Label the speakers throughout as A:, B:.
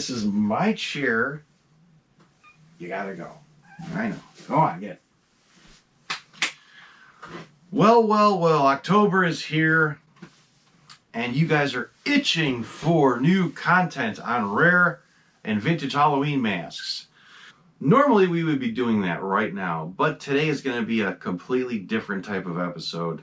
A: This is my chair. You gotta go. I know. Go on, get it. Well, October is here, and you guys are itching for new content on rare and vintage Halloween masks. Normally we would be doing that right now, but today is going to be a completely different type of episode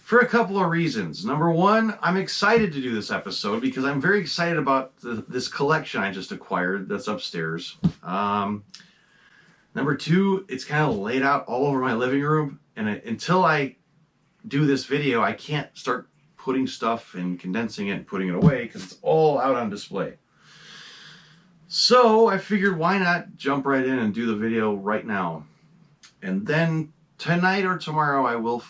A: for a couple of reasons. Number one, I'm excited to do this episode because I'm very excited about this collection I just acquired that's upstairs. Number two, it's kind of laid out all over my living room, and until I do this video, I can't start putting stuff and condensing it and putting it away because it's all out on display. So I figured, why not jump right in and do the video right now? And then tonight or tomorrow I will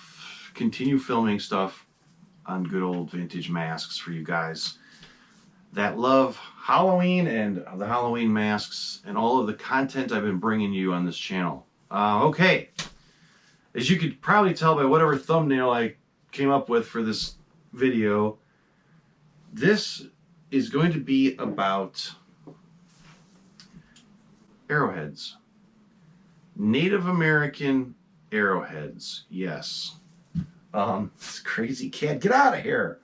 A: continue filming stuff on good old vintage masks for you guys that love Halloween and the Halloween masks and all of the content I've been bringing you on this channel. Okay, as you could probably tell by whatever thumbnail I came up with for this video, this is going to be about arrowheads. Native American arrowheads, yes. This crazy cat, get out of here.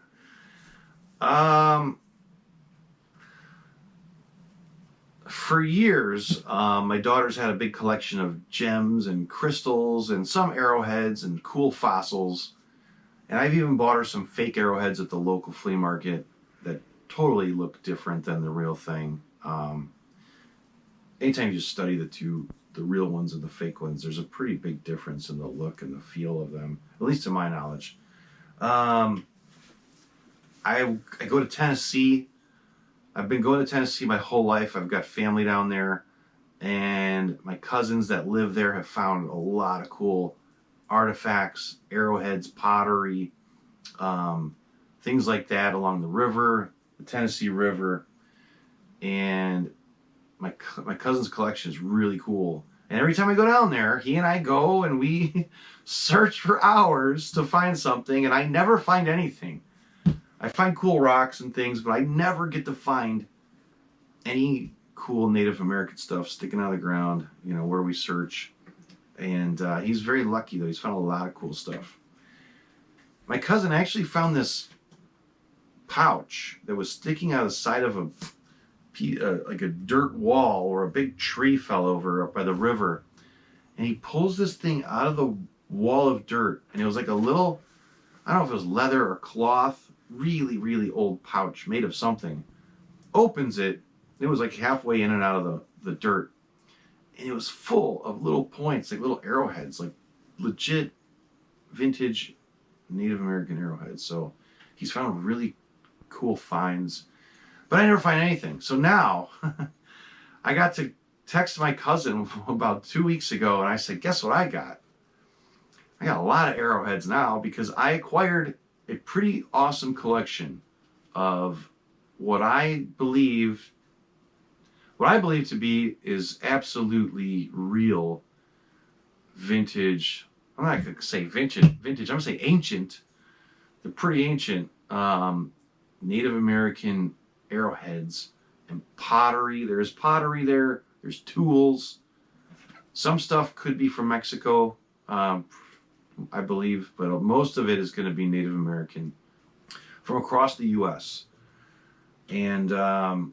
A: For years, my daughter's had a big collection of gems and crystals and some arrowheads and cool fossils. And I've even bought her some fake arrowheads at the local flea market that totally look different than the real thing. Anytime you study the real ones and the fake ones, there's a pretty big difference in the look and the feel of them, at least to my knowledge. I go to Tennessee. I've been going to Tennessee my whole life. I've got family down there, and my cousins that live there have found a lot of cool artifacts, arrowheads, pottery, things like that along the river, the Tennessee River. And my cousin's collection is really cool. And every time I go down there, he and I go and we search for hours to find something, and I never find anything. I find cool rocks and things, but I never get to find any cool Native American stuff sticking out of the ground, you know, where we search. And he's very lucky, though. He's found a lot of cool stuff. My cousin actually found this pouch that was sticking out of the side of like a dirt wall, or a big tree fell over up by the river. And he pulls this thing out of the wall of dirt, and it was like a little, I don't know if it was leather or cloth, really, really old pouch made of something. Opens it, it was like halfway in and out of the dirt. And it was full of little points, like little arrowheads, like legit vintage Native American arrowheads. So he's found really cool finds, but I never find anything. So now I got to text my cousin about 2 weeks ago, and I said, guess what I got? I got a lot of arrowheads now because I acquired a pretty awesome collection of what I believe to be is absolutely real vintage. I'm not going to say vintage. I'm going to say ancient. They're pretty ancient Native American arrowheads and pottery. There's pottery there. There's tools. Some stuff could be from Mexico, I believe, but most of it is going to be Native American from across the U.S. And on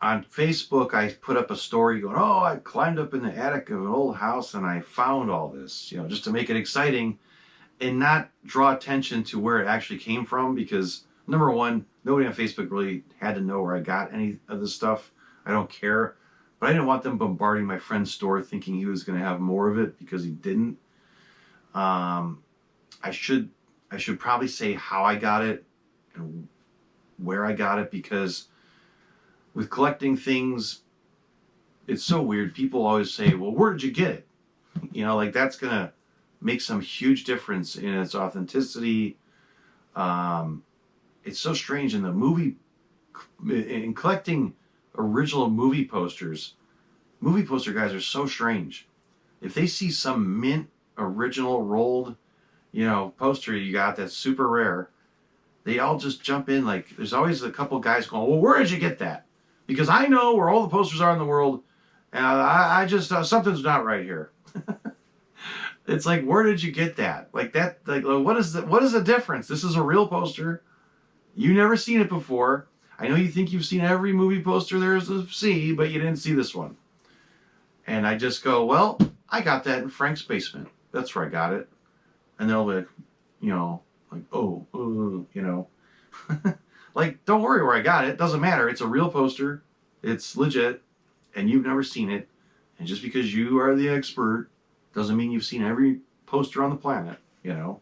A: Facebook, I put up a story going, oh, I climbed up in the attic of an old house and I found all this, you know, just to make it exciting and not draw attention to where it actually came from, because number one, nobody on Facebook really had to know where I got any of this stuff. I don't care, but I didn't want them bombarding my friend's store thinking he was going to have more of it, because he didn't. I should probably say how I got it and where I got it, because with collecting things, it's so weird. People always say, well, where did you get it? You know, like that's going to make some huge difference in its authenticity. It's so strange in collecting original movie posters. Movie poster guys are so strange. If they see some mint original rolled, you know, poster you got that's super rare, they all just jump in. Like, there's always a couple guys going, well, where did you get that? Because I know where all the posters are in the world, and I just, something's not right here. It's like, where did you get that? Like that, like, what is the difference? This is a real poster. You never seen it before. I know you think you've seen every movie poster there is to see, but you didn't see this one. And I just go, well, I got that in Frank's basement. That's where I got it. And they'll be like, you know, like, oh, you know. Like, don't worry where I got it. Doesn't matter. It's a real poster. It's legit. And you've never seen it. And just because you are the expert doesn't mean you've seen every poster on the planet, you know.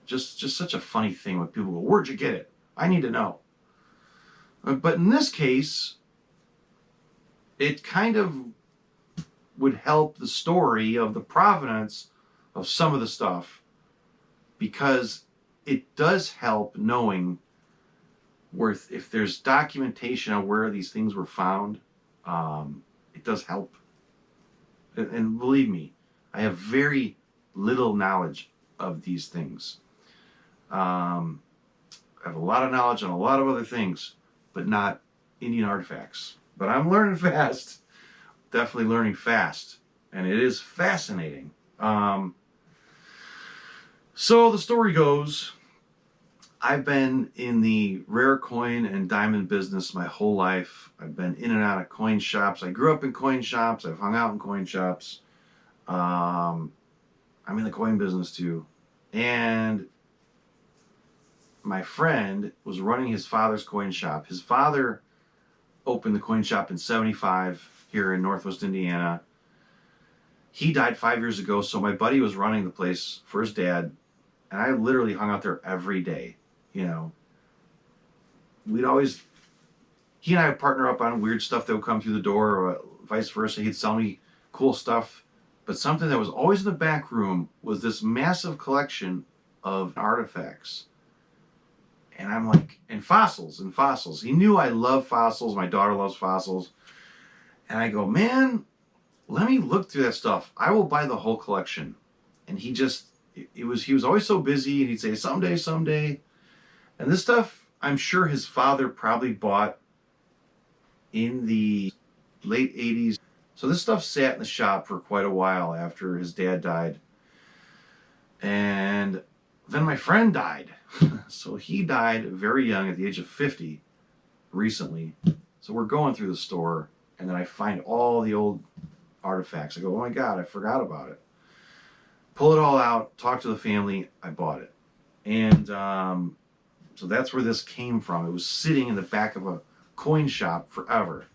A: Just such a funny thing when people go, where'd you get it? I need to know. But in this case, it kind of would help the story of the provenance of some of the stuff, because it does help knowing where, if there's documentation on where these things were found, it does help. And believe me, I have very little knowledge of these things. I have a lot of knowledge on a lot of other things, but not Indian artifacts. But I'm learning fast. Definitely learning fast. And it is fascinating. So the story goes, I've been in the rare coin and diamond business my whole life. I've been in and out of coin shops. I grew up in coin shops. I've hung out in coin shops. I'm in the coin business too. And my friend was running his father's coin shop. His father opened the coin shop in '75 here in Northwest Indiana. He died 5 years ago, so my buddy was running the place for his dad, and I literally hung out there every day. You know, he and I would partner up on weird stuff that would come through the door, or vice versa. He'd sell me cool stuff. But something that was always in the back room was this massive collection of artifacts. And I'm like, and fossils. He knew I love fossils. My daughter loves fossils. And I go, man, let me look through that stuff. I will buy the whole collection. And he was always so busy, and he'd say, someday. And this stuff, I'm sure his father probably bought in the late 80s. So this stuff sat in the shop for quite a while after his dad died. And then my friend died. So he died very young at the age of 50 recently. So we're going through the store, and then I find all the old artifacts. I go, oh my God, I forgot about it. Pull it all out, talk to the family, I bought it. And so that's where this came from. It was sitting in the back of a coin shop forever.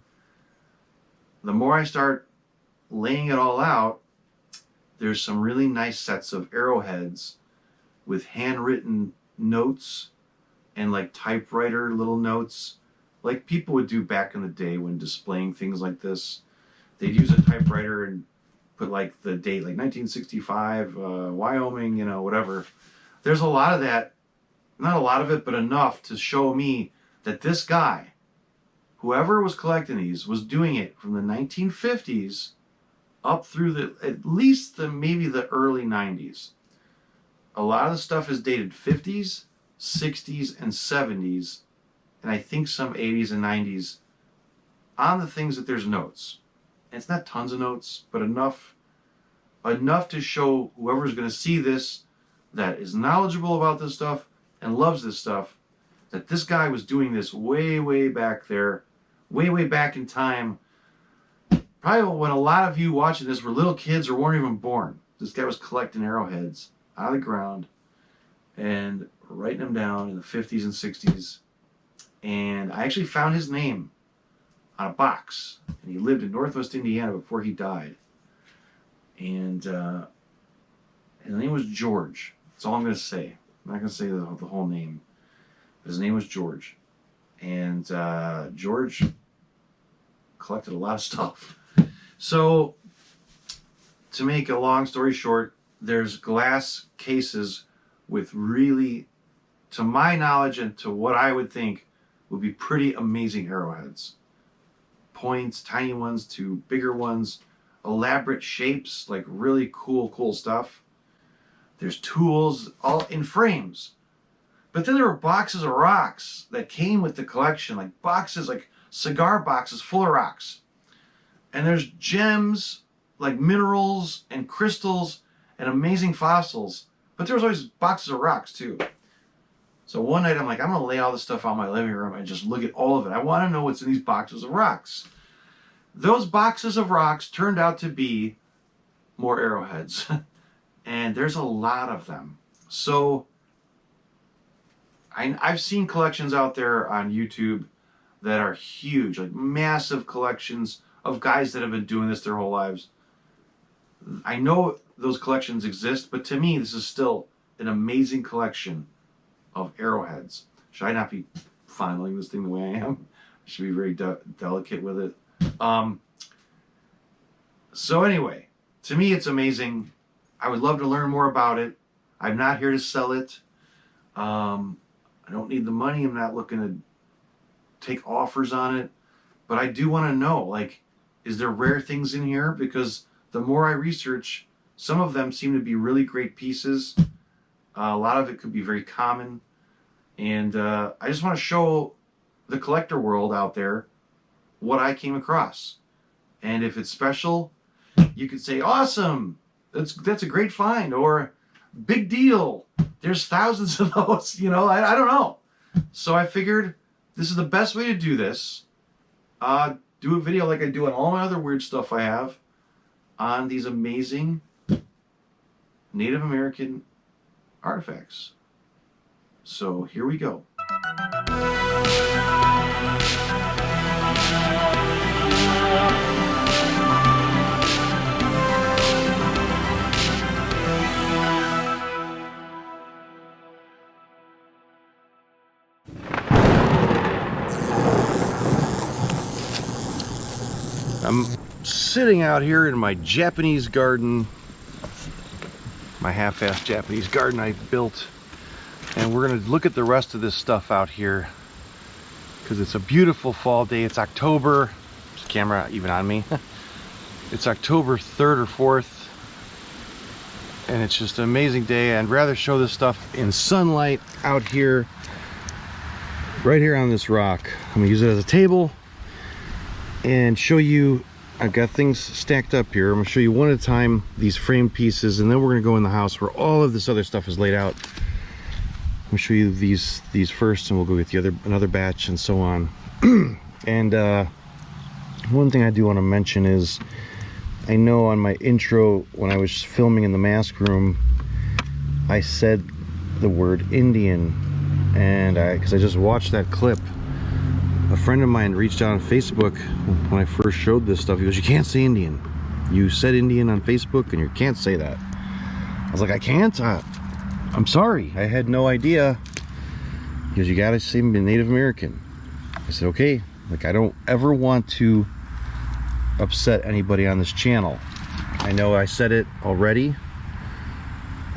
A: The more I start laying it all out, there's some really nice sets of arrowheads with handwritten notes and like typewriter little notes, like people would do back in the day when displaying things like this. They'd use a typewriter and put like the date, like 1965, Wyoming, you know, whatever. There's a lot of that, not a lot of it, but enough to show me that this guy, whoever was collecting these, was doing it from the 1950s up through at least maybe the early 90s. A lot of the stuff is dated 50s, 60s, and 70s, and I think some 80s and 90s on the things that there's notes. And it's not tons of notes, but enough to show whoever's going to see this that is knowledgeable about this stuff and loves this stuff, that this guy was doing this way back there, way back in time. Probably when a lot of you watching this were little kids or weren't even born. This guy was collecting arrowheads out of the ground and writing them down in the 50s and 60s. And I actually found his name on a box. And he lived in Northwest Indiana before he died. And his name was George. That's all I'm going to say. I'm not going to say the whole name. But his name was George. And George collected a lot of stuff. So, to make a long story short, there's glass cases with really, to my knowledge and to what I would think, would be pretty amazing arrowheads. Points, tiny ones to bigger ones, elaborate shapes, like really cool stuff. There's tools all in frames. But then there were boxes of rocks that came with the collection, like boxes, like cigar boxes full of rocks. And there's gems, like minerals and crystals and amazing fossils. But there was always boxes of rocks too. So one night I'm like, I'm going to lay all this stuff out in my living room and just look at all of it. I want to know what's in these boxes of rocks. Those boxes of rocks turned out to be more arrowheads. And there's a lot of them. So I've seen collections out there on YouTube that are huge, like massive collections of guys that have been doing this their whole lives. I know those collections exist, but to me, this is still an amazing collection of arrowheads. Should I not be fondling this thing the way I am? I should be very delicate with it. So anyway, to me, it's amazing. I would love to learn more about it. I'm not here to sell it. I don't need the money. I'm not looking to take offers on it. But I do want to know, like, is there rare things in here? Because the more I research, some of them seem to be really great pieces. A lot of it could be very common. And I just want to show the collector world out there what I came across. And if it's special, you could say, awesome, that's a great find, or big deal, there's thousands of those, you know, I don't know. So I figured this is the best way to do this. Do a video like I do on all my other weird stuff I have on these amazing Native American artifacts. So here we go. I'm sitting out here in my Japanese garden, my half-assed Japanese garden I built, and we're going to look at the rest of this stuff out here because it's a beautiful fall day. It's October. Is the camera even on me? It's October 3rd or 4th, and it's just an amazing day. I'd rather show this stuff in sunlight out here, right here on this rock. I'm going to use it as a table and show you. I've got things stacked up here. I'm going to show you one at a time, these frame pieces, and then we're going to go in the house where all of this other stuff is laid out. I'm going to show you these first, and we'll go get another batch and so on. And one thing I do want to mention is, I know on my intro when I was filming in the mask room, I said the word Indian, and because I just watched that clip. A friend of mine reached out on Facebook when I first showed this stuff. He goes, you can't say Indian. You said Indian on Facebook and you can't say that. I was like, I can't? I'm sorry. I had no idea. He goes, you gotta say Native American. I said, okay. Like, I don't ever want to upset anybody on this channel. I know I said it already.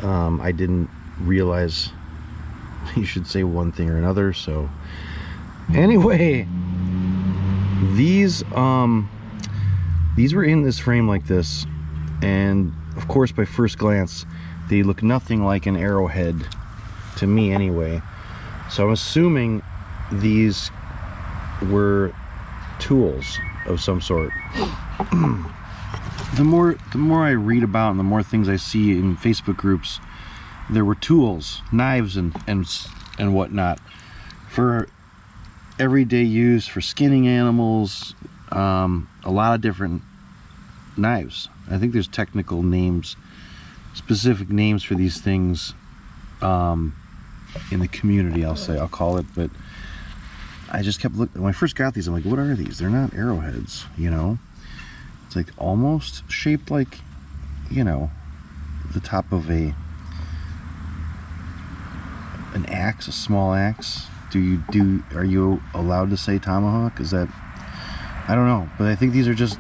A: I didn't realize you should say one thing or another, so anyway, these were in this frame like this, and of course by first glance they look nothing like an arrowhead to me anyway. So I'm assuming these were tools of some sort. The more I read about and the more things I see in Facebook groups, there were tools, knives and whatnot for everyday use, for skinning animals, a lot of different knives. I think there's technical names, specific names for these things in the community, I'll call it. But I just kept looking. When I first got these, I'm like, what are these? They're not arrowheads, you know? It's like almost shaped like, you know, the top of an axe, a small axe. Are you allowed to say tomahawk? Is that, I don't know, but I think these are just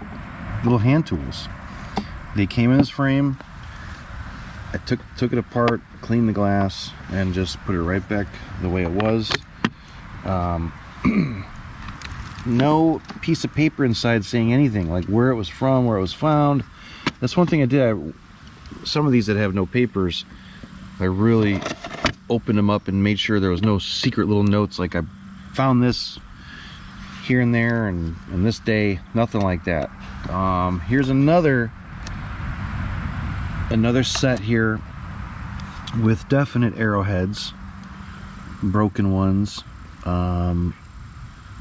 A: little hand tools. They came in this frame. I took it apart, cleaned the glass, and just put it right back the way it was. No piece of paper inside saying anything, like where it was from, where it was found. That's one thing I did. Some of these that have no papers, I really opened them up and made sure there was no secret little notes like I found this here and there and this day. Nothing like that. Here's another set here with definite arrowheads, broken ones,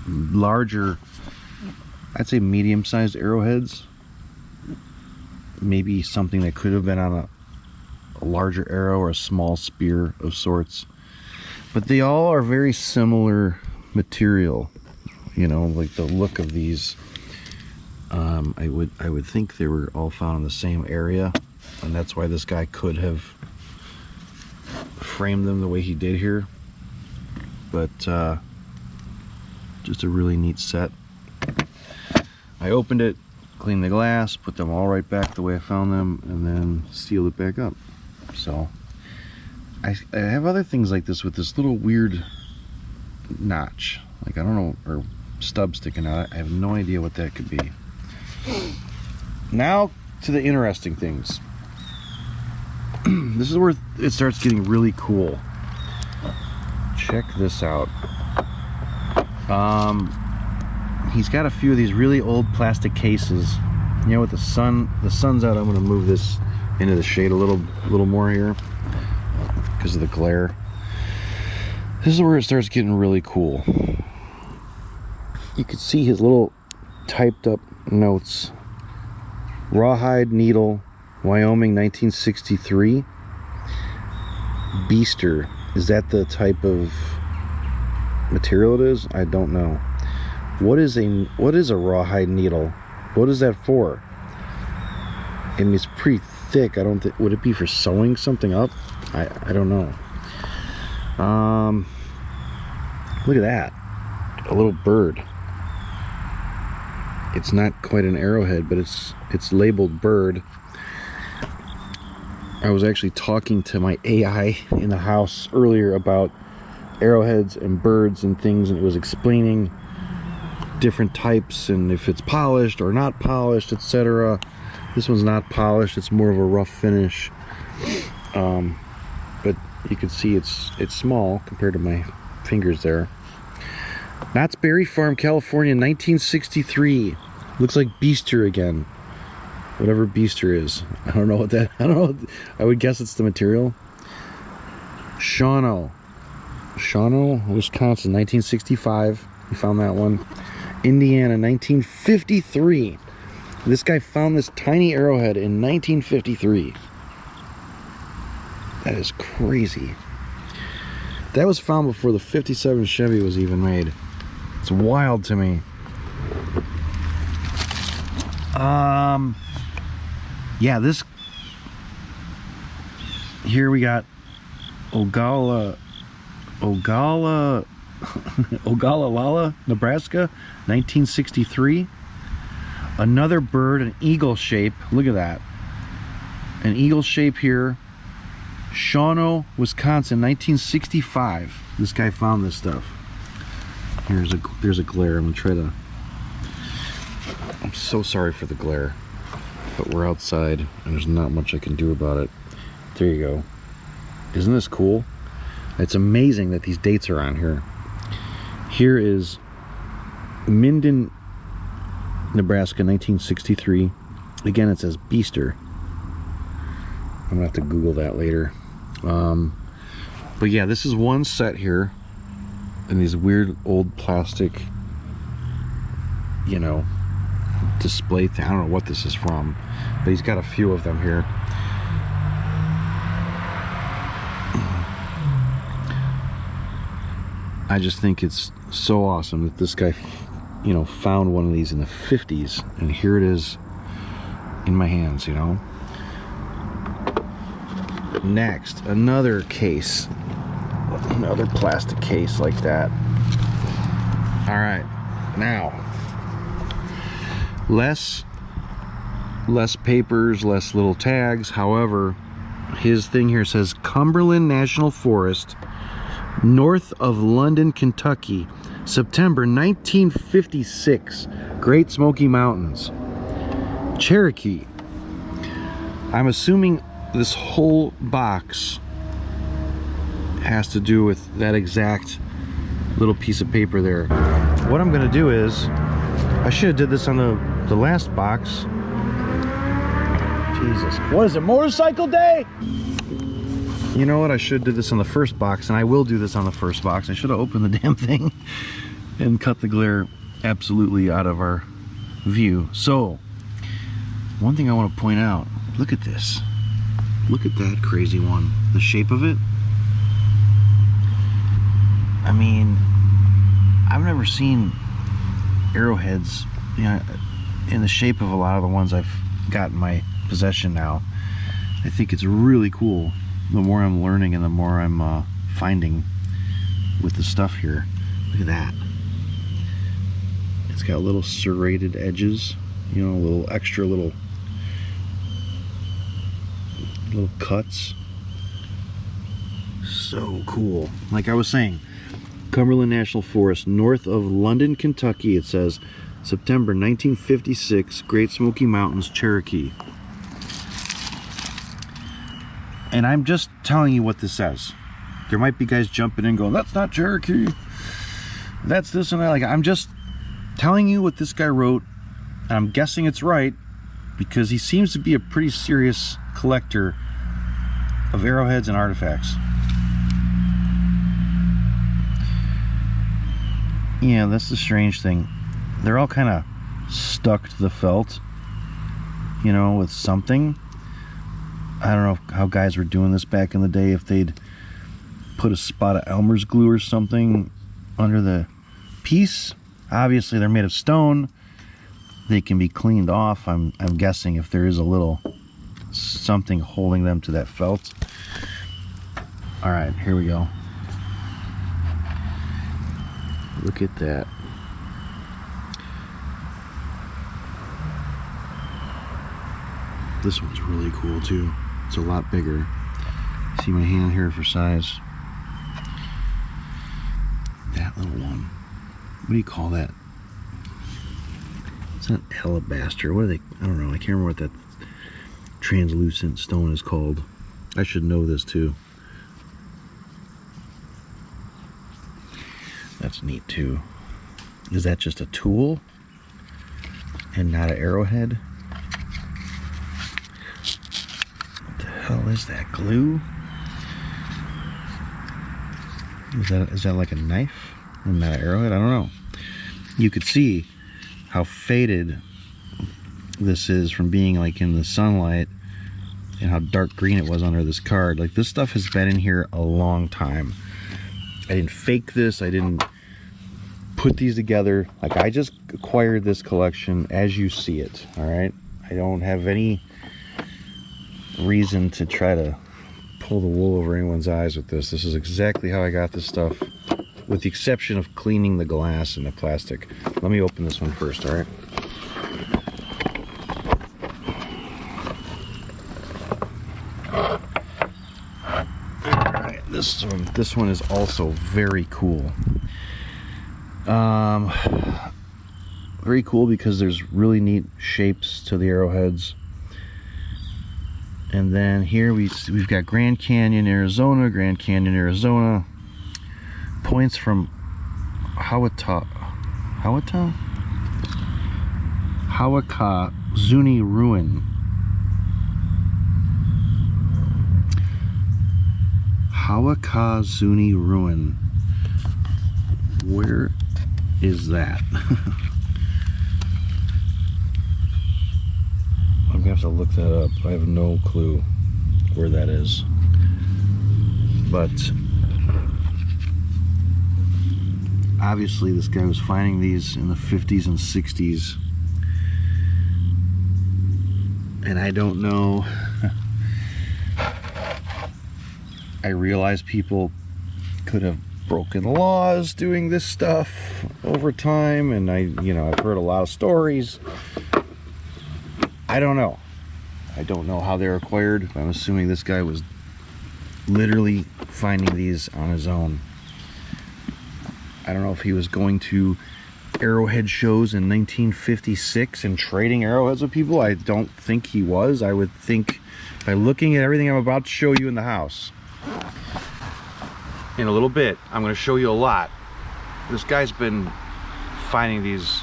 A: larger, I'd say medium-sized arrowheads, maybe something that could have been on a larger arrow or a small spear of sorts, but they all are very similar material, you know, like the look of these. I would think they were all found in the same area, and that's why this guy could have framed them the way he did here. But just a really neat set. I opened it, cleaned the glass, put them all right back the way I found them, and then sealed it back up. So I have other things like this with this little weird notch, like I don't know, or stub sticking out. I have no idea what that could be. Now to the interesting things. This is where it starts getting really cool. Check this out. He's got a few of these really old plastic cases. You know, with the sun's out, I'm going to move this into the shade a little more here because of the glare. This is where it starts getting really cool. You can see his little typed up notes. Rawhide needle, Wyoming, 1963. Beaster. Is that the type of material it is? I don't know. What is a rawhide needle? What is that for? I mean, it's pretty thick. I don't think, would it be for sewing something up? I don't know. Look at that. A little bird. It's not quite an arrowhead, but it's labeled bird. I was actually talking to my AI in the house earlier about arrowheads and birds and things, and it was explaining different types and if it's polished or not polished, etc. This one's not polished, it's more of a rough finish, but you can see it's small compared to my fingers there. Knott's Berry Farm, California, 1963. Looks like Beaster again. Whatever Beaster is. I don't know what that, I don't know. I would guess it's the material. Shawano, Wisconsin, 1965. We found that one. Indiana, 1953. This guy found this tiny arrowhead in 1953. That is crazy. That was found before the 57 Chevy was even made. It's wild to me. Yeah, this here we got Ogallala, Nebraska, 1963. Another bird, an eagle shape. Look at that. An eagle shape here. Shawano, Wisconsin, 1965. This guy found this stuff. There's a glare. I'm gonna try to. I'm so sorry for the glare, but we're outside and there's not much I can do about it. There you go. Isn't this cool? It's amazing that these dates are on here. Here is Minden, Nebraska, 1963. Again, it says Beaster. I'm gonna have to Google that later. But yeah, this is one set here, and these weird old plastic, you know, display thing. I don't know what this is from, but he's got a few of them here. I just think it's so awesome that this guy, you know, found one of these in the 50s, and here it is in my hands, you know. Next, another case, another plastic case like that. All right, now less papers, less little tags. However, his thing here says Cumberland National Forest, north of London, Kentucky, September 1956, Great Smoky Mountains, Cherokee. I'm assuming this whole box has to do with that exact little piece of paper there. What I'm gonna do is, I should have did this on the last box. Jesus, what is it, motorcycle day? You know what, I should have did this on the first box, and I will do this on the first box. I should have opened the damn thing and cut the glare absolutely out of our view. So, one thing I want to point out, look at this. Look at that crazy one. The shape of it. I mean, I've never seen arrowheads, you know, in the shape of a lot of the ones I've got in my possession now. I think it's really cool. The more I'm learning and the more I'm finding with the stuff here. Look at that. It's got little serrated edges, you know, little extra little cuts. So cool. Like I was saying, Cumberland National Forest, north of London, Kentucky. It says September 1956, Great Smoky Mountains, Cherokee. And I'm just telling you what this says. There might be guys jumping in going, that's not Cherokee, that's this and that. Like, I'm just telling you what this guy wrote, and I'm guessing it's right because he seems to be a pretty serious collector of arrowheads and artifacts. Yeah, that's the strange thing. They're all kind of stuck to the felt, you know, with something. I don't know how guys were doing this back in the day, if they'd put a spot of Elmer's glue or something under the piece. Obviously they're made of stone. They can be cleaned off. I'm guessing if there is a little something holding them to that felt. All right, here we go. Look at that. This one's really cool too. It's a lot bigger. See my hand here for size. That little one. What do you call that? It's not alabaster. What are they? I don't know. I can't remember what that translucent stone is called. I should know this too. That's neat too. Is that just a tool and not an arrowhead? What the hell is that? Glue? Is that like a knife and not an arrowhead? I don't know. You could see how faded this is from being like in the sunlight and how dark green it was under this card. Like, this stuff has been in here a long time. I didn't fake this. I didn't put these together. Like, I just acquired this collection as you see it. All right, I don't have any reason to try to pull the wool over anyone's eyes with this. This is exactly how I got this stuff, with the exception of cleaning the glass and the plastic. Let me open this one first. All right. This one is also very cool. Very cool because there's really neat shapes to the arrowheads. And then here we've got Grand Canyon, Arizona, points from Hawakazuni Ruin. Hawakazuni Ruin. Where is that? I'm gonna have to look that up. I have no clue where that is. But obviously this guy was finding these in the 50s and 60s. And I don't know. I realize people could have broken laws doing this stuff over time, and I've heard a lot of stories. I don't know. I don't know how they're acquired. I'm assuming this guy was literally finding these on his own. I don't know if he was going to arrowhead shows in 1956 and trading arrowheads with people. I don't think he was. I would think, by looking at everything I'm about to show you in the house, in a little bit, I'm going to show you a lot. This guy's been finding these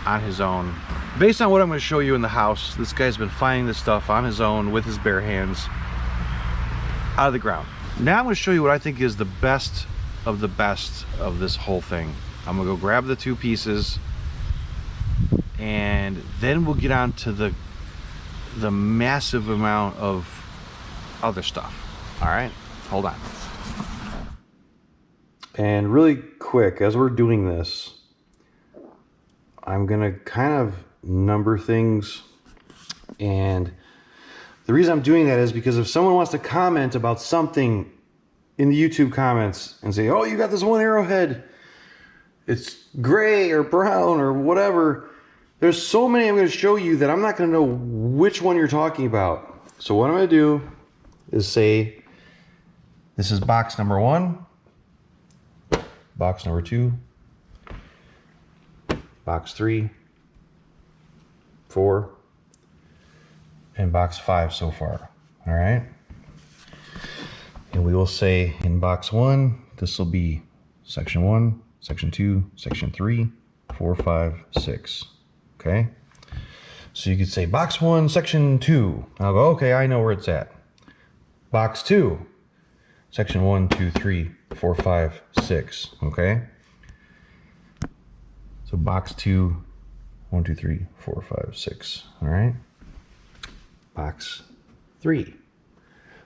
A: on his own. Based on what I'm going to show you in the house, this guy's been finding this stuff on his own with his bare hands out of the ground. Now I'm going to show you what I think is the best of this whole thing. I'm going to go grab the 2 pieces, and then we'll get on to the massive amount of other stuff. All right, hold on. And really quick, as we're doing this, I'm gonna kind of number things. And the reason I'm doing that is because if someone wants to comment about something in the YouTube comments and say, oh, you got this one arrowhead, it's gray or brown or whatever, there's so many I'm going to show you that I'm not going to know which one you're talking about. So what I'm going to do is say, this is box number 1, box number 2, box 3, 4, and box 5 so far. All right. And we will say in box 1, this will be section 1, section 2, section 3, 4, 5, 6. Okay. So you could say box 1, section 2. I'll go, okay, I know where it's at. Box 2, section 1, 2, 3, 4, 5, 6. Okay. So box 2, 1, 2, 3, 4, 5, 6. All right. Box 3,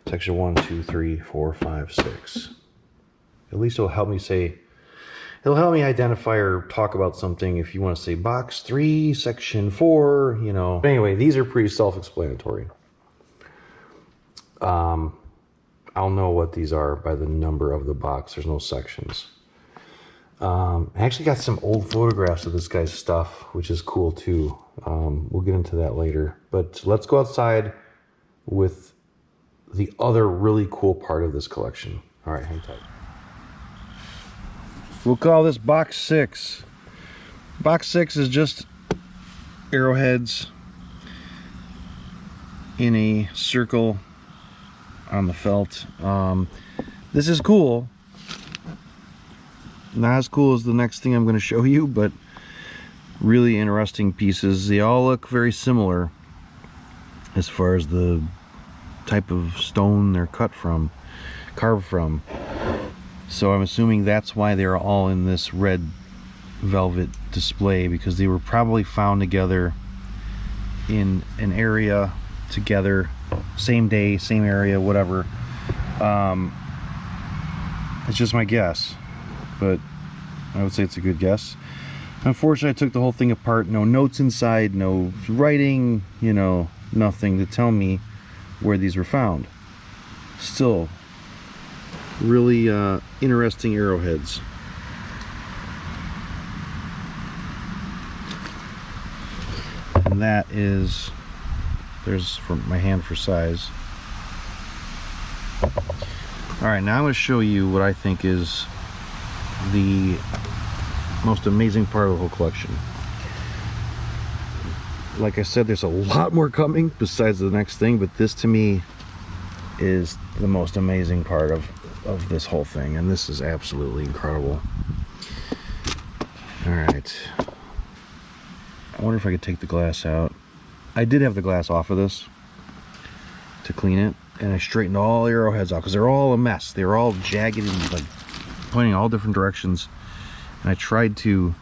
A: section 1, 2, 3, 4, 5, 6. At least it'll help me say, it'll help me identify or talk about something if you want to say box 3, section 4, you know. Anyway, these are pretty self-explanatory. I'll know what these are by the number of the box. There's no sections. I actually got some old photographs of this guy's stuff, which is cool too. We'll get into that later. But let's go outside with the other really cool part of this collection. All right, hang tight. We'll call this box 6. Box 6 is just arrowheads in a circle on the felt. This is cool. Not as cool as the next thing I'm going to show you, but really interesting pieces. They all look very similar as far as the type of stone they're carved from. So I'm assuming that's why they're all in this red velvet display, because they were probably found together in an area together, same day, same area, whatever. It's just my guess, but I would say it's a good guess. Unfortunately, I took the whole thing apart. No notes inside, no writing, you know, nothing to tell me where these were found. Still, really interesting arrowheads. And that is, there's for my hand for size. Alright, now I'm going to show you what I think is the most amazing part of the whole collection. Like I said, there's a lot more coming besides the next thing, but this to me is the most amazing part of this whole thing, and this is absolutely incredible. Alright, I wonder if I could take the glass out. I did have the glass off of this to clean it, and I straightened all the arrowheads out because they're all a mess. They were all jagged and like pointing all different directions, and I tried to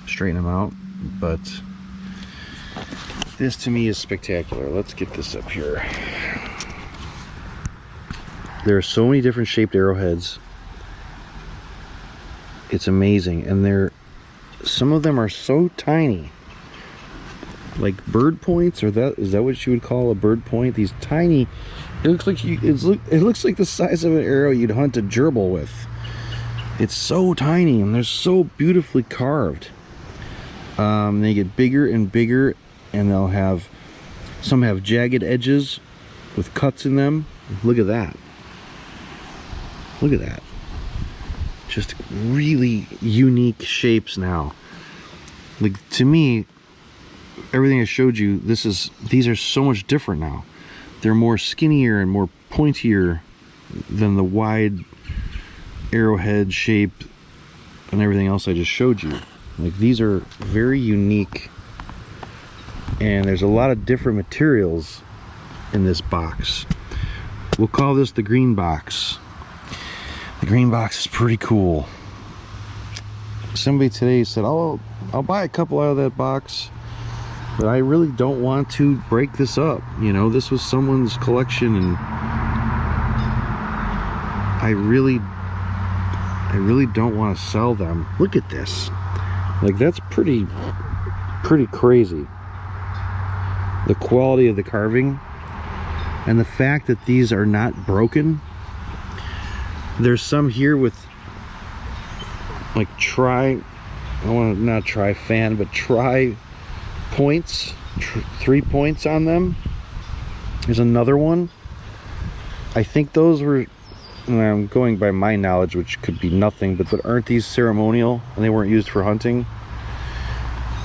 A: straighten them out, but this to me is spectacular. Let's get this up here. There are so many different shaped arrowheads. It's amazing, and some of them are so tiny, like bird points, or is that what you would call a bird point? These tiny, it looks like the size of an arrow you'd hunt a gerbil with. It's so tiny, and they're so beautifully carved. They get bigger and bigger, and some have jagged edges with cuts in them. Look at that. Look at that. Just really unique shapes now. Like, to me, everything I showed you, these are so much different now. They're more skinnier and more pointier than the wide arrowhead shape and everything else I just showed you. Like, these are very unique, and there's a lot of different materials in this box. We'll call this the green box. The green box is pretty cool. Somebody today said, oh, I'll buy a couple out of that box, but I really don't want to break this up. You know, this was someone's collection, and I really don't want to sell them. Look at this. Like, that's pretty crazy. The quality of the carving and the fact that these are not broken. There's some here with like not tri-fan, but tri points, 3 points on them. There's another one. I think those were, and I'm going by my knowledge, which could be nothing, but aren't these ceremonial and they weren't used for hunting?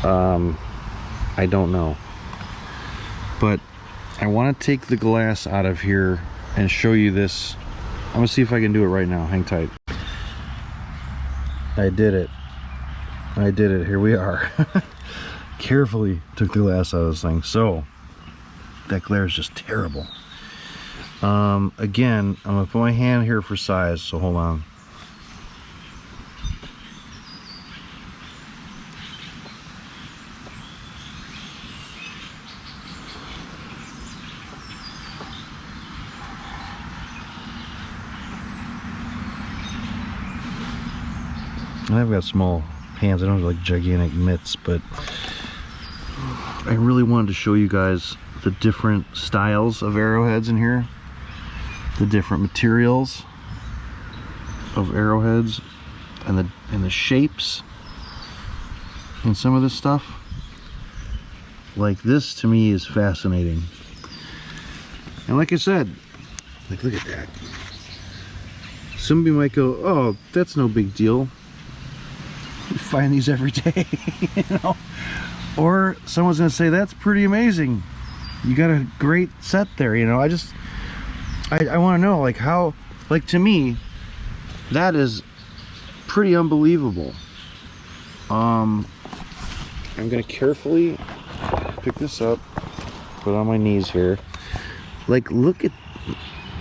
A: I don't know. But I want to take the glass out of here and show you this. I'm gonna see if I can do it right now. Hang tight. I did it. I did it. Here we are. Carefully took the glass out of this thing. So that glare is just terrible. Again, I'm gonna put my hand here for size, so hold on. And I've got small hands. I don't have like gigantic mitts, but I really wanted to show you guys the different styles of arrowheads in here, the different materials of arrowheads, and the shapes and some of this stuff. Like, this to me is fascinating. And like I said, like, look at that. Somebody might go, oh, that's no big deal. We find these every day. You know, or someone's gonna say, that's pretty amazing, you got a great set there. You know, I want to know, like, how, like, to me that is pretty unbelievable. I'm gonna carefully pick this up, put it on my knees here. Like, look at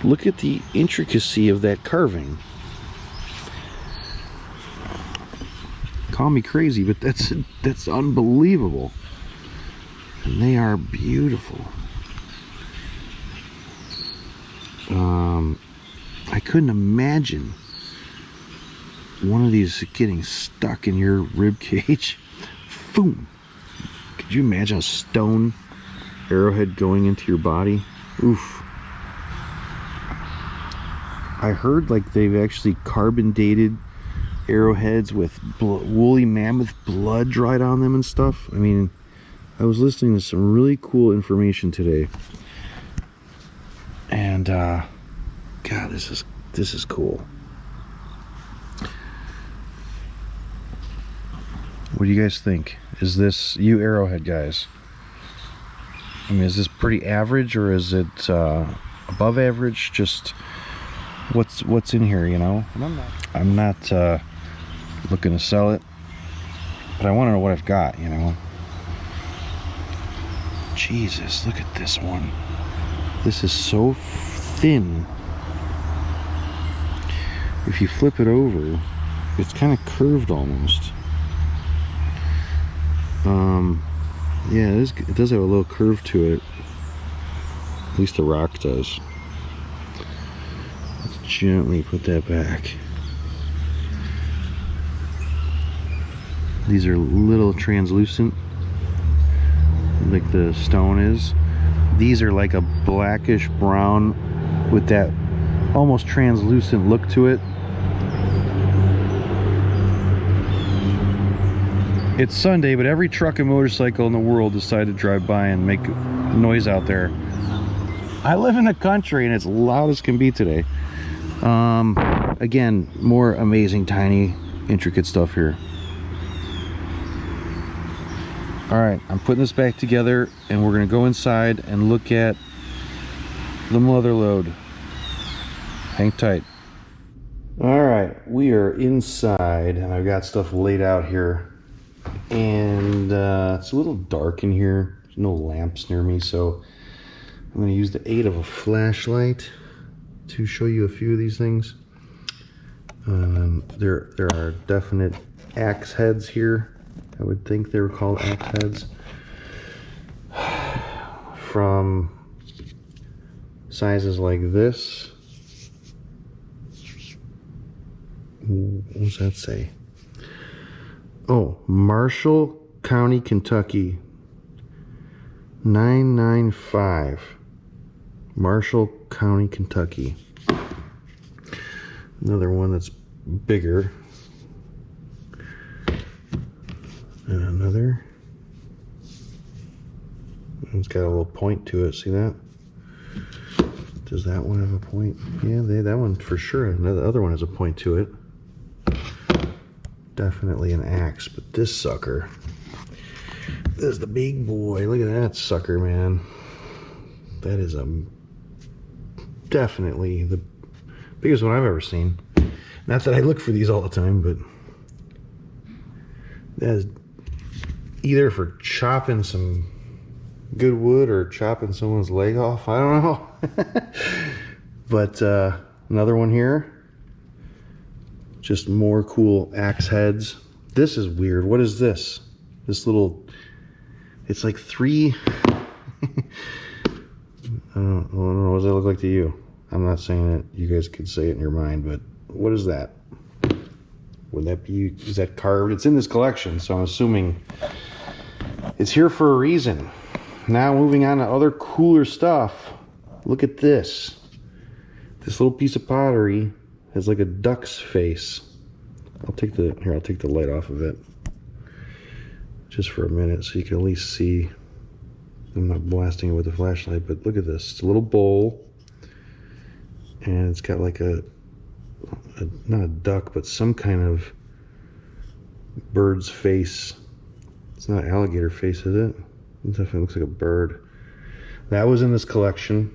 A: the intricacy of that carving. Call me crazy, but that's unbelievable. And they are beautiful. I couldn't imagine one of these getting stuck in your rib cage. Boom. Could you imagine a stone arrowhead going into your body? Oof. I heard like they've actually carbon dated arrowheads with woolly mammoth blood dried on them and stuff. I mean, I was listening to some really cool information today, and God, this is cool. What do you guys think? Is this, you arrowhead guys, I mean, is this pretty average, or is it above average? Just what's in here, you know? And I'm not looking to sell it, but I want to know what I've got, you know. Jesus, look at this one. This is so thin. If you flip it over, it's kind of curved almost. Yeah, it does have a little curve to it. At least the rock does. Let's gently put that back. These are a little translucent, like the stone is. These are like a blackish brown with that almost translucent look to it. It's Sunday, but every truck and motorcycle in the world decided to drive by and make noise out there. I live in the country and it's loud as can be today. Again, more amazing, tiny, intricate stuff here. All right, I'm putting this back together and we're gonna go inside and look at the mother lode. Hang tight. All right, we are inside and I've got stuff laid out here, and it's a little dark in here. There's no lamps near me, so I'm going to use the aid of a flashlight to show you a few of these things. There are definite axe heads here. I would think they were called axe heads, from sizes like this. What does that say? Oh, Marshall County, Kentucky. 995. Marshall County, Kentucky. Another one that's bigger. And another. It's got a little point to it. See that? Does that one have a point? Yeah, that one for sure. The other one has a point to it. Definitely an axe, but this sucker, this is the big boy. Look at that sucker, man. That is definitely the biggest one I've ever seen. Not that I look for these all the time, but that is either for chopping some good wood or chopping someone's leg off. I don't know. But another one here. Just more cool axe heads. This is weird. What is this? This little, it's like three, I don't know, what does that look like to you? I'm not saying it, you guys could say it in your mind, but what is that? Would that be, is that carved? It's in this collection, so I'm assuming it's here for a reason. Now moving on to other cooler stuff. Look at this. This little piece of pottery has like a duck's face. I'll take the light off of it just for a minute so you can at least see. I'm not blasting it with a flashlight, but look at this. It's a little bowl and it's got like a not a duck, but some kind of bird's face. It's not alligator face, is it? It definitely looks like a bird. That was in this collection.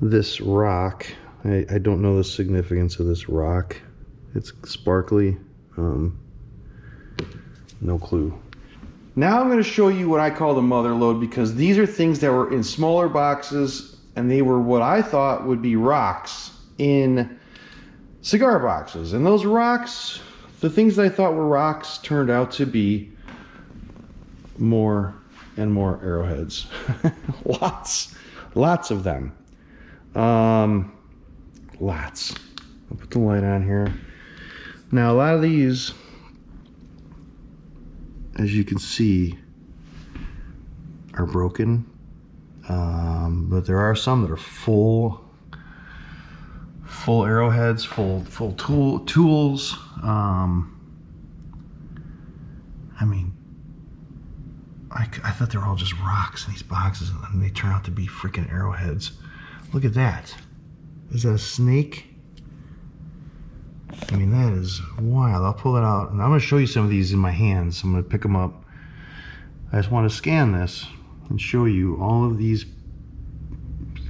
A: This rock, I don't know the significance of this rock. It's sparkly. No clue. Now I'm going to show you what I call the mother lode, because these are things that were in smaller boxes and they were what I thought would be rocks in cigar boxes. And those rocks, the things that I thought were rocks, turned out to be more and more arrowheads. Lots of them. Lots. I'll put the light on here. Now a lot of these, as you can see, are broken, but there are some that are full arrowheads, full tools. I mean, I thought they were all just rocks in these boxes, and they turn out to be freaking arrowheads. Look at that. Is that a snake? I mean, that is wild. I'll pull it out, and I'm going to show you some of these in my hands. I'm going to pick them up. I just want to scan this and show you all of these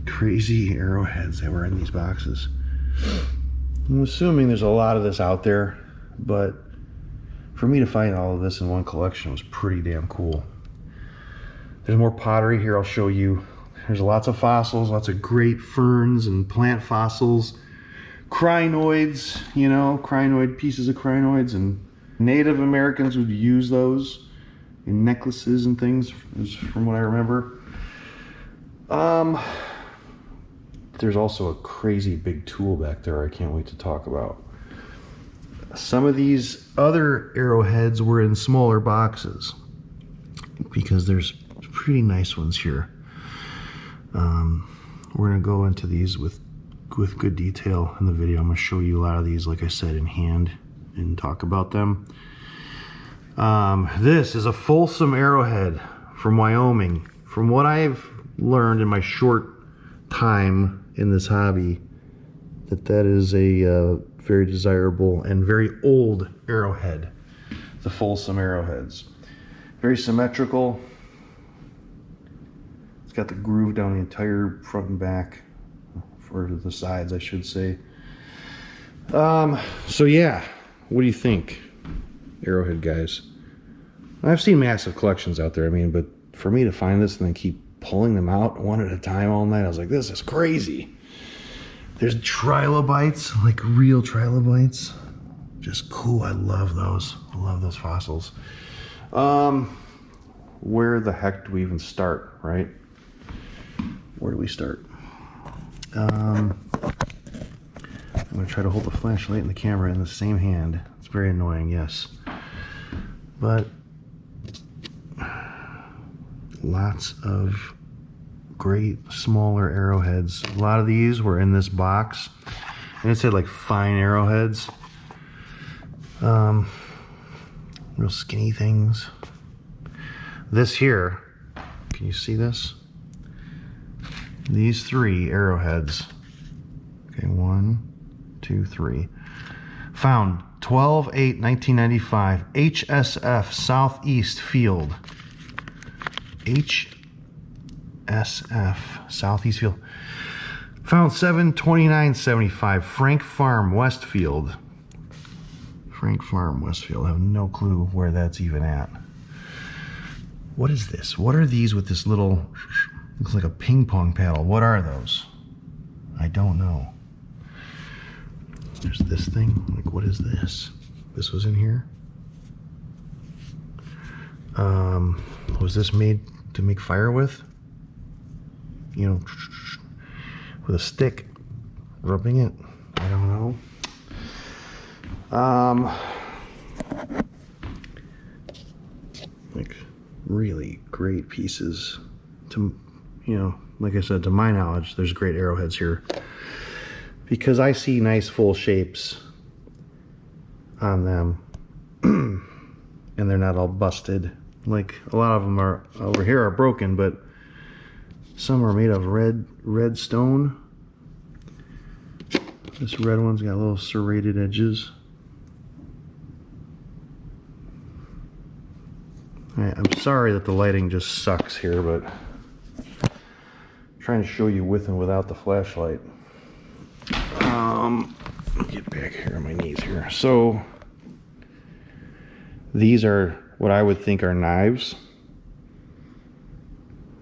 A: crazy arrowheads that were in these boxes. I'm assuming there's a lot of this out there, but for me to find all of this in one collection was pretty damn cool. There's more pottery here I'll show you. There's lots of fossils, lots of great ferns and plant fossils. Crinoids, you know, pieces of crinoids, and Native Americans would use those in necklaces and things, from what I remember. There's also a crazy big tool back there I can't wait to talk about. Some of these other arrowheads were in smaller boxes, because there's pretty nice ones here. We're going to go into these with good detail in the video. I'm going to show you a lot of these, like I said, in hand and talk about them. This is a Folsom arrowhead from Wyoming. From what I've learned in my short time in this hobby, that is a very desirable and very old arrowhead, the Folsom arrowheads. Very symmetrical. It's got the groove down the entire front and back, or the sides, I should say. So yeah, what do you think, Arrowhead guys? I've seen massive collections out there, I mean, but for me to find this and then keep pulling them out one at a time all night, I was like, this is crazy. There's trilobites, like real trilobites. Just cool, I love those. I love those fossils. Where the heck do we even start, right? Where do we start? I'm gonna try to hold the flashlight and the camera in the same hand. It's very annoying, yes. But lots of great smaller arrowheads. A lot of these were in this box, and it said like fine arrowheads. Real skinny things. This here, can you see this? These 3 arrowheads. Okay, 1, 2, 3. Found 12/8/1995, HSF Southeast Field. HSF Southeast Field. Found 7/29/75, Frank Farm, Westfield. Frank Farm, Westfield. I have no clue where that's even at. What is this? What are these with this little, looks like a ping pong paddle? What are those? I don't know. There's this thing. Like, what is this? This was in here. Was this made to make fire with? You know, with a stick, rubbing it? I don't know. Like really great pieces. To, you know, like I said, to my knowledge, there's great arrowheads here, because I see nice full shapes on them and they're not all busted. Like a lot of them are over here are broken, but some are made of red stone. This red one's got little serrated edges. Alright, I'm sorry that the lighting just sucks here, but I'm trying to show you with and without the flashlight. Get back here on my knees here. So these are what I would think are knives,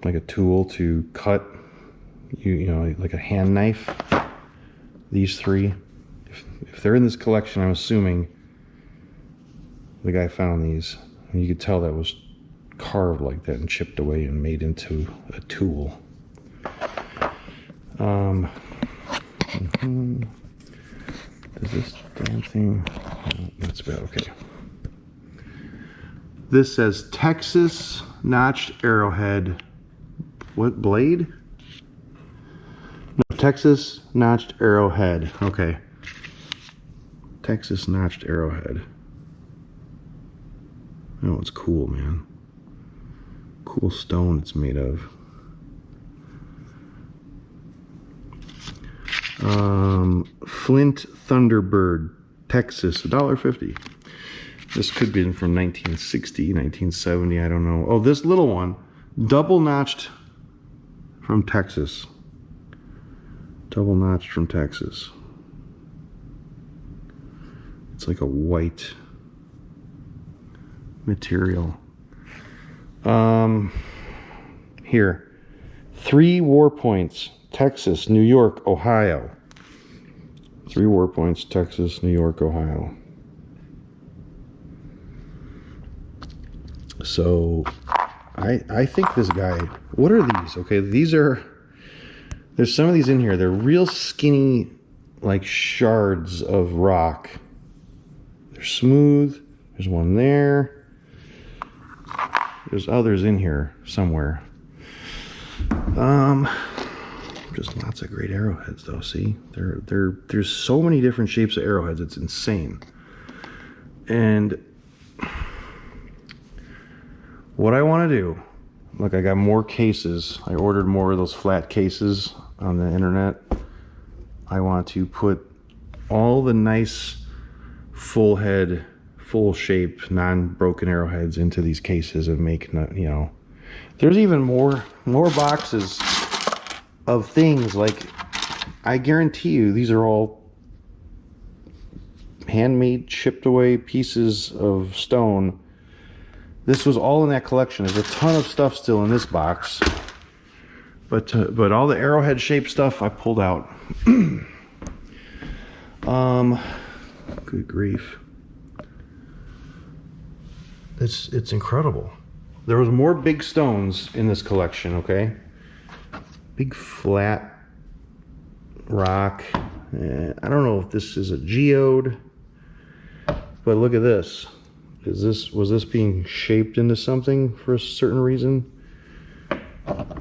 A: like a tool to cut, you know, like a hand knife. These 3, if they're in this collection, I'm assuming the guy found these, and you could tell that was carved like that and chipped away and made into a tool. Does this damn thing, oh, that's about okay. This says Texas notched arrowhead. What blade? No, Texas notched arrowhead. Okay. Texas notched arrowhead. Oh, it's cool, man. Cool stone it's made of. Flint Thunderbird, Texas, $1.50. This could be from 1960, 1970, I don't know. Oh, this little one, double notched from Texas. Double notched from Texas. It's like a white material. Here, 3 war points, Texas, New York, Ohio. 3 war points, Texas, New York, Ohio. So I think this guy, what are these? Okay, these are, there's some of these in here. They're real skinny, like shards of rock. They're smooth. There's one there. There's others in here somewhere. Just lots of great arrowheads though, see? There's so many different shapes of arrowheads, it's insane. And what I want to do, look, I got more cases. I ordered more of those flat cases on the internet. I want to put all the nice full head full shape, non-broken arrowheads into these cases and make, you know. There's even more boxes of things, like, I guarantee you these are all handmade, shipped away pieces of stone. This was all in that collection. There's a ton of stuff still in this box, but all the arrowhead shaped stuff I pulled out. Good grief. It's incredible. There was more big stones in this collection, okay? Big flat rock. I don't know if this is a geode, but look at this. Was this being shaped into something for a certain reason?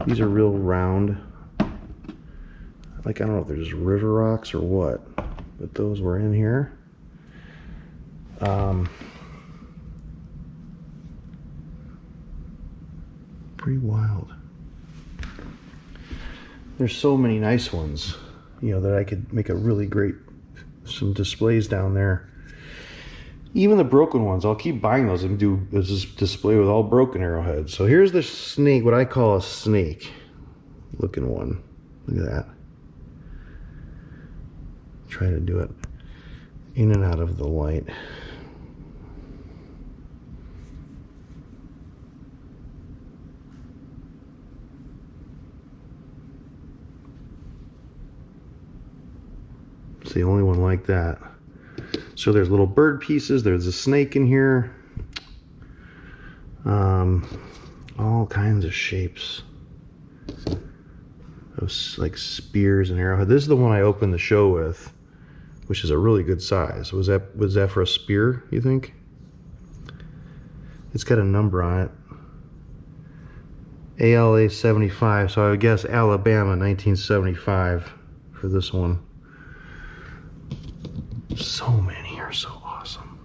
A: These are real round. Like, I don't know if they're just river rocks or what, but those were in here. Pretty wild. There's so many nice ones, you know, that I could make a really great, some displays down there. Even the broken ones, I'll keep buying those and do this display with all broken arrowheads. So here's the snake, what I call a snake looking one. Look at that. Try to do it in and out of the light. It's the only one like that. So there's little bird pieces, there's a snake in here. All kinds of shapes. Those like spears and arrowhead. This is the one I opened the show with, which is a really good size. Was that for a spear, you think? It's got a number on it. ALA 75, so I would guess Alabama 1975 for this one. So many are so awesome.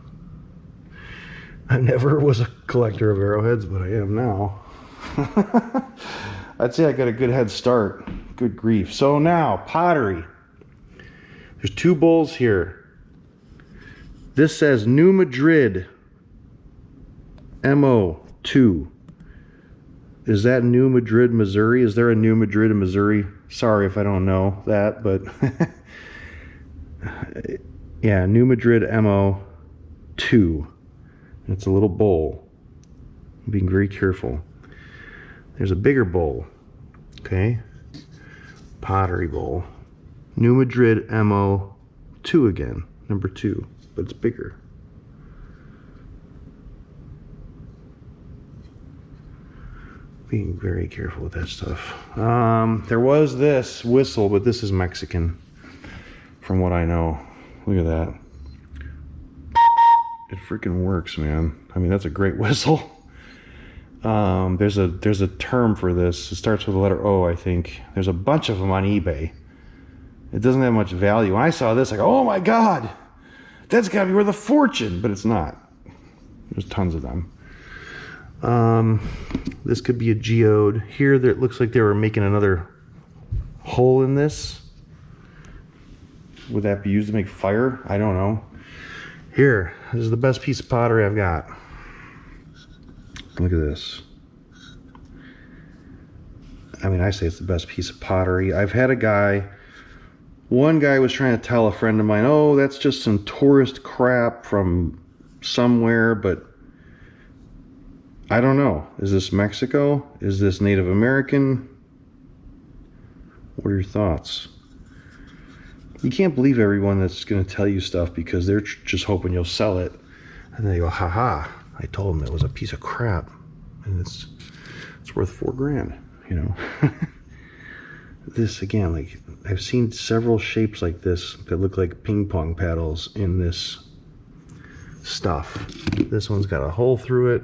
A: I never was a collector of arrowheads, but I am now. I'd say I got a good head start. Good grief. So now, pottery. There's two bowls here. This says New Madrid MO2. Is that New Madrid, Missouri? Is there a New Madrid in Missouri? Sorry if I don't know that, but yeah, New Madrid MO2. It's a little bowl. I'm being very careful. There's a bigger bowl. Okay. Pottery bowl. New Madrid MO2 again. Number 2. But it's bigger. Being very careful with that stuff. There was this whistle, but this is Mexican, from what I know. Look at that. It freaking works, man. I mean, that's a great whistle. There's a term for this. It starts with the letter O, I think. There's a bunch of them on eBay. It doesn't have much value. When I saw this, I go, oh my God, that's gotta be worth a fortune, but it's not. There's tons of them. This could be a geode. Here, it looks like they were making another hole in this. Would that be used to make fire? I don't know. Here, this is the best piece of pottery I've got. Look at this. I mean, I say it's the best piece of pottery. I've had a guy, one guy was trying to tell a friend of mine, oh, that's just some tourist crap from somewhere, but I don't know. Is this Mexico? Is this Native American? What are your thoughts? You can't believe everyone that's going to tell you stuff because they're just hoping you'll sell it. And they go, haha, I told them it was a piece of crap. And it's worth $4,000, you know. This, again, like, I've seen several shapes like this that look like ping pong paddles in this stuff. This one's got a hole through it.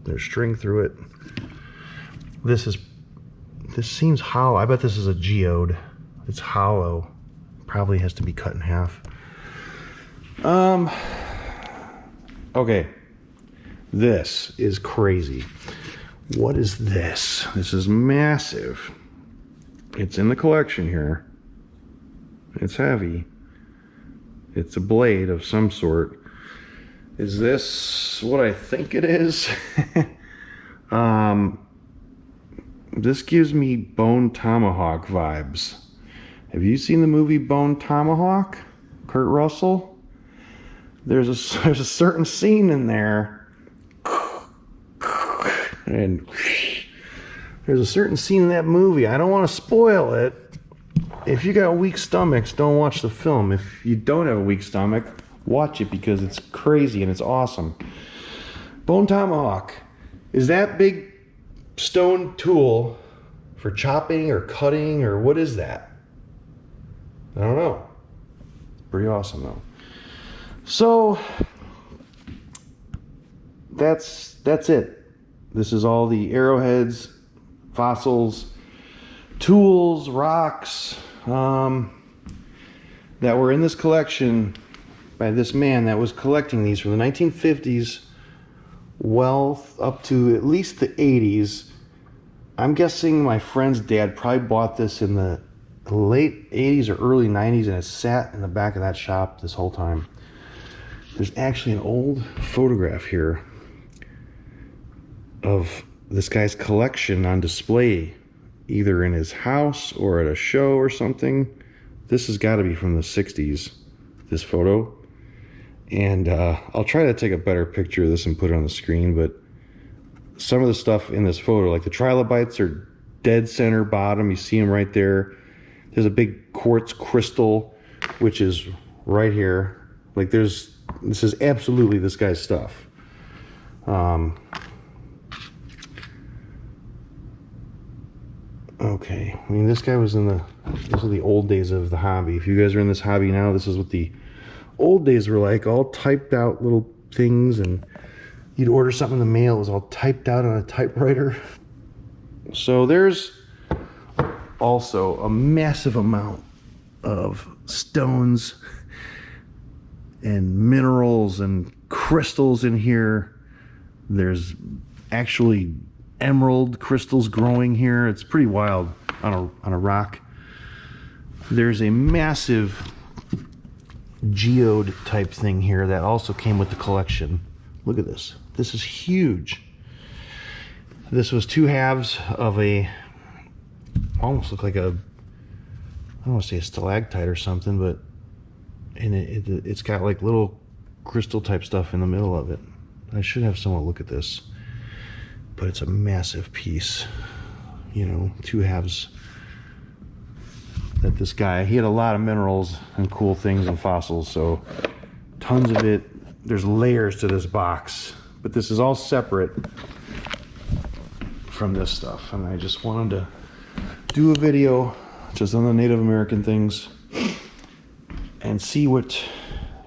A: There's string through it. This seems hollow. I bet this is a geode. It's hollow. Probably has to be cut in half. Okay. This is crazy. What is this? This is massive. It's in the collection here. It's heavy. It's a blade of some sort. Is this what I think it is? This gives me Bone Tomahawk vibes. Have you seen the movie Bone Tomahawk? Kurt Russell? There's a certain scene in there, and there's a certain scene in that movie. I don't want to spoil it. If you got weak stomachs, don't watch the film. If you don't have a weak stomach, watch it because it's crazy and it's awesome. Bone Tomahawk is that big stone tool for chopping or cutting, or what is that? I don't know. Pretty awesome though. So that's it. This is all the arrowheads, fossils, tools, rocks that were in this collection by this man that was collecting these from the 1950s well up to at least the 80s. I'm guessing my friend's dad probably bought this in the late 80s or early 90s, and it sat in the back of that shop this whole time. There's actually an old photograph here of this guy's collection on display, either in his house or at a show or something. This has got to be from the 60s, this photo. And I'll try to take a better picture of this and put it on the screen, but some of the stuff in this photo, like the trilobites, are dead center bottom. You see them right there. There's a big quartz crystal, which is right here. Like this is absolutely this guy's stuff. Okay, I mean, this guy was these are the old days of the hobby. If you guys are in this hobby now, this is what the old days were like, all typed out little things, and you'd order something in the mail, it was all typed out on a typewriter. So there's also a massive amount of stones and minerals and crystals in here. There's actually emerald crystals growing here. It's pretty wild on a rock. There's a massive geode type thing here that also came with the collection. Look at this. This is huge. This was two halves of a, almost look like a, I don't want to say a stalactite or something, but it's got like little crystal type stuff in the middle of it. I should have someone look at this, but it's a massive piece, you know, two halves. That this guy, he had a lot of minerals and cool things and fossils, so tons of it. There's layers to this box, but this is all separate from this stuff, and I just wanted to do a video just on the Native American things and see what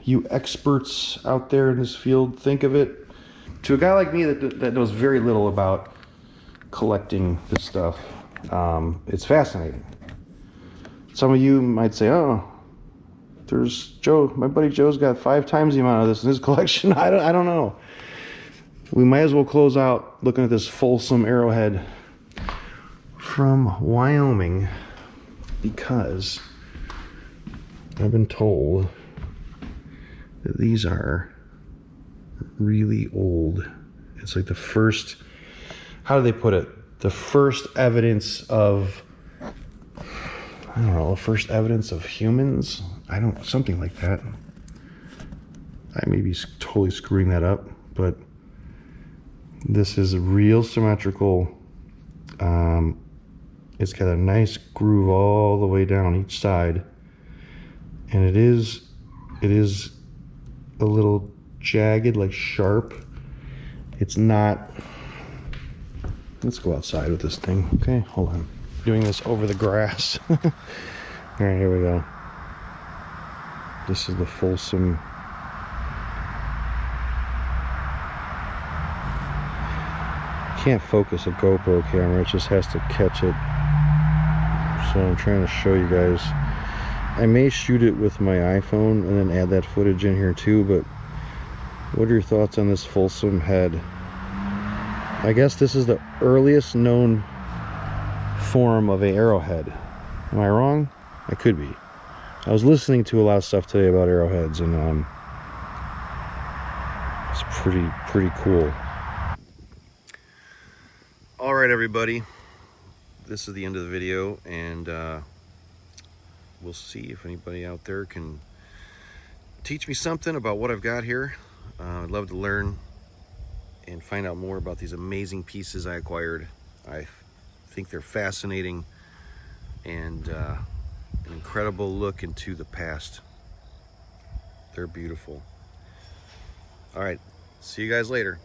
A: you experts out there in this field think of it. To a guy like me that knows very little about collecting this stuff, it's fascinating. Some of you might say, oh, there's Joe, my buddy Joe's got 5 times the amount of this in his collection. I don't know. We might as well close out looking at this Folsom arrowhead from Wyoming, because I've been told that these are really old. It's like the first, how do they put it? The first evidence of, I don't know, first evidence of humans? Something like that. I may be totally screwing that up, but this is real symmetrical. It's got a nice groove all the way down each side, and it is a little jagged, like sharp. It's not. Let's go outside with this thing. Okay, hold on. Doing this over the grass. All right, here we go. This is the Folsom. Can't focus a GoPro camera, it just has to catch it. So I'm trying to show you guys. I may shoot it with my iPhone and then add that footage in here too, but what are your thoughts on this Folsom head? I guess this is the earliest known form of a arrowhead. Am I wrong? I could be. I was listening to a lot of stuff today about arrowheads, and
B: pretty cool.
A: All right, everybody, this is the end of the video, and we'll see if anybody out there can teach me something about what I've got here. I'd love to learn and find out more about these amazing pieces I acquired. I think they're fascinating and an incredible look into the past. They're beautiful. All right, see you guys later.